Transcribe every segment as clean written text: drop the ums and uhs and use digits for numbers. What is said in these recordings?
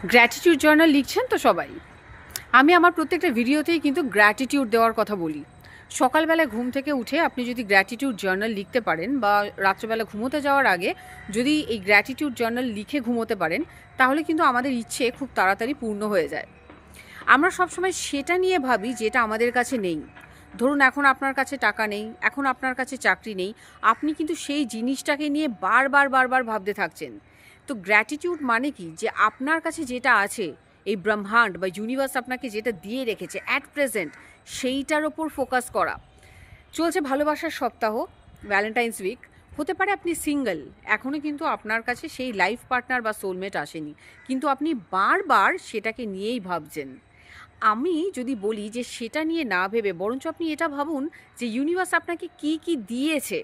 Gratitude journal লিখছেন তো সবাই। আমি আমার প্রত্যেকটা ভিডিওতেই কিন্তু গ্র্যাটিটিউড দেওয়ার কথা বলি। সকালবেলা ঘুম থেকে উঠে আপনি যদি গ্র্যাটিটিউড জার্নাল লিখতে পারেন বা রাত্রেবেলা ঘুমোতে যাওয়ার আগে যদি এই গ্র্যাটিটিউড জার্নাল লিখে ঘুমোতে পারেন, তাহলে কিন্তু আমাদের ইচ্ছে খুব তাড়াতাড়ি পূর্ণ হয়ে যায়। আমরা সবসময় সেটা নিয়ে ভাবি যেটা আমাদের কাছে নেই। ধরুন এখন আপনার কাছে টাকা নেই, এখন আপনার কাছে চাকরি নেই, আপনি কিন্তু সেই জিনিসটাকে নিয়ে বারবার বারবার ভাবতে থাকছেন। তো গ্র্যাটিটিউড মানে কি, যে আপনার কাছে যেটা আছে, এই ব্রহ্মাণ্ড বা ইউনিভার্স আপনাকে যেটা দিয়ে রেখেছে অ্যাট প্রেজেন্ট, সেইটার ওপর ফোকাস করা। চলছে ভালোবাসার সপ্তাহ, ভ্যালেন্টাইন্স উইক। হতে পারে আপনি সিঙ্গেল, এখনও কিন্তু আপনার কাছে সেই লাইফ পার্টনার বা সোলমেট আসেনি, কিন্তু আপনি বারবার সেটাকে নিয়েই ভাবছেন। আমি যদি বলি যে সেটা নিয়ে না ভেবে বরঞ্চ আপনি এটা ভাবুন যে ইউনিভার্স আপনাকে কি কি দিয়েছে।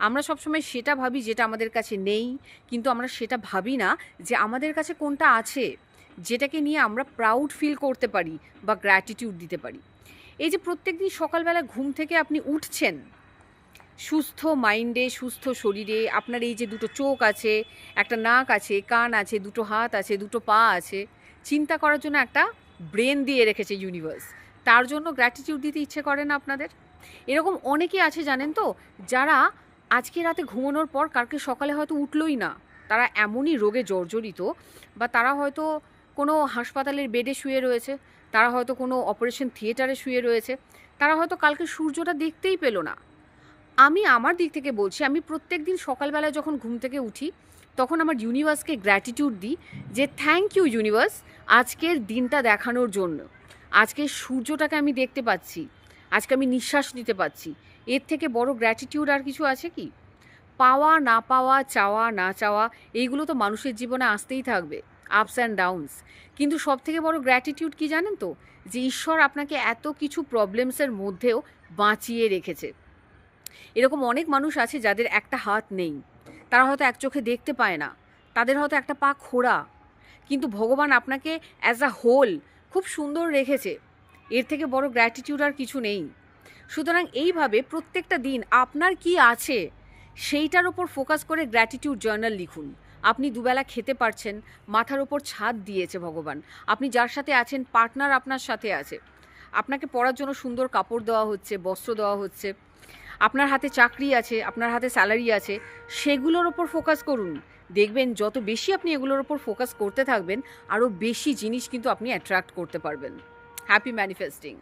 আমরা সবসময় সেটা ভাবি যেটা আমাদের কাছে নেই, কিন্তু আমরা সেটা ভাবি না যে আমাদের কাছে কোনটা আছে, যেটাকে নিয়ে আমরা প্রাউড ফিল করতে পারি বা গ্র্যাটিটিউড দিতে পারি। এই যে প্রত্যেক দিন সকালবেলা ঘুম থেকে আপনি উঠছেন সুস্থ মাইন্ডে, সুস্থ শরীরে, আপনার এই যে দুটো চোখ আছে, একটা নাক আছে, কান আছে, দুটো হাত আছে, দুটো পা আছে, চিন্তা করার জন্য একটা ব্রেন দিয়ে রেখেছে ইউনিভার্স, তার জন্য গ্র্যাটিটিউড দিতে ইচ্ছে করে না আপনাদের? এরকম অনেকে আছে জানেন তো, যারা আজকে রাতে ঘুমানোর পর কালকে সকালে হয়তো উঠলই না। তারা এমনই রোগে জর্জরিত, বা তারা হয়তো কোনো হাসপাতালের বেডে শুয়ে রয়েছে, তারা হয়তো কোনো অপারেশন থিয়েটারে শুয়ে রয়েছে, তারা হয়তো কালকে সূর্যটা দেখতেই পেল না। আমি আমার দিক থেকে বলছি, আমি প্রত্যেক দিন সকালবেলায় যখন ঘুম থেকে উঠি তখন আমার ইউনিভার্সকে গ্র্যাটিটিউড দিই যে থ্যাংক ইউ ইউনিভার্স, আজকের দিনটা দেখানোর জন্য। আজকের সূর্যটাকে আমি দেখতে পাচ্ছি, আজকে আমি নিঃশ্বাস নিতে পাচ্ছি। এর থেকে বড় গ্র্যাটিটিউড আর কিছু আছে কি? পাওয়া না পাওয়া, চাওয়া না চাওয়া, এইগুলো তো মানুষের জীবনে আসতেই থাকবে, আপস অ্যান্ড ডাউনস। কিন্তু সবথেকে বড় গ্র্যাটিটিউড কি জানেন তো? যে ঈশ্বর আপনাকে এত কিছু প্রবলেমসের মধ্যেও বাঁচিয়ে রেখেছে। এরকম অনেক মানুষ আছে যাদের একটা হাত নেই, তারা হয়তো এক চোখে দেখতে পায় না, তাদের হয়তো একটা পা খোড়া, কিন্তু ভগবান আপনাকে অ্যাজ আ হোল খুব সুন্দর রেখেছে। এর থেকে বড় গ্র্যাটিটিউড আর কিছু নেই। সুতরাং এইভাবে প্রত্যেকটা দিন আপনার কি আছে সেইটার ওপর ফোকাস করে গ্র্যাটিটিউড জার্নাল লিখুন। আপনি দুবেলা খেতে পারছেন, মাথার ওপর ছাদ দিয়েছে ভগবান, আপনি যার সাথে আছেন পার্টনার আপনার সাথে আছে, আপনাকে পরার জন্য সুন্দর কাপড় দেওয়া হচ্ছে, বস্ত্র দেওয়া হচ্ছে, আপনার হাতে চাকরি আছে, আপনার হাতে স্যালারি আছে, সেগুলোর ওপর ফোকাস করুন। দেখবেন যত বেশি আপনি এগুলোর ওপর ফোকাস করতে থাকবেন, আরও বেশি জিনিস কিন্তু আপনি অ্যাট্রাক্ট করতে পারবেন। Happy manifesting.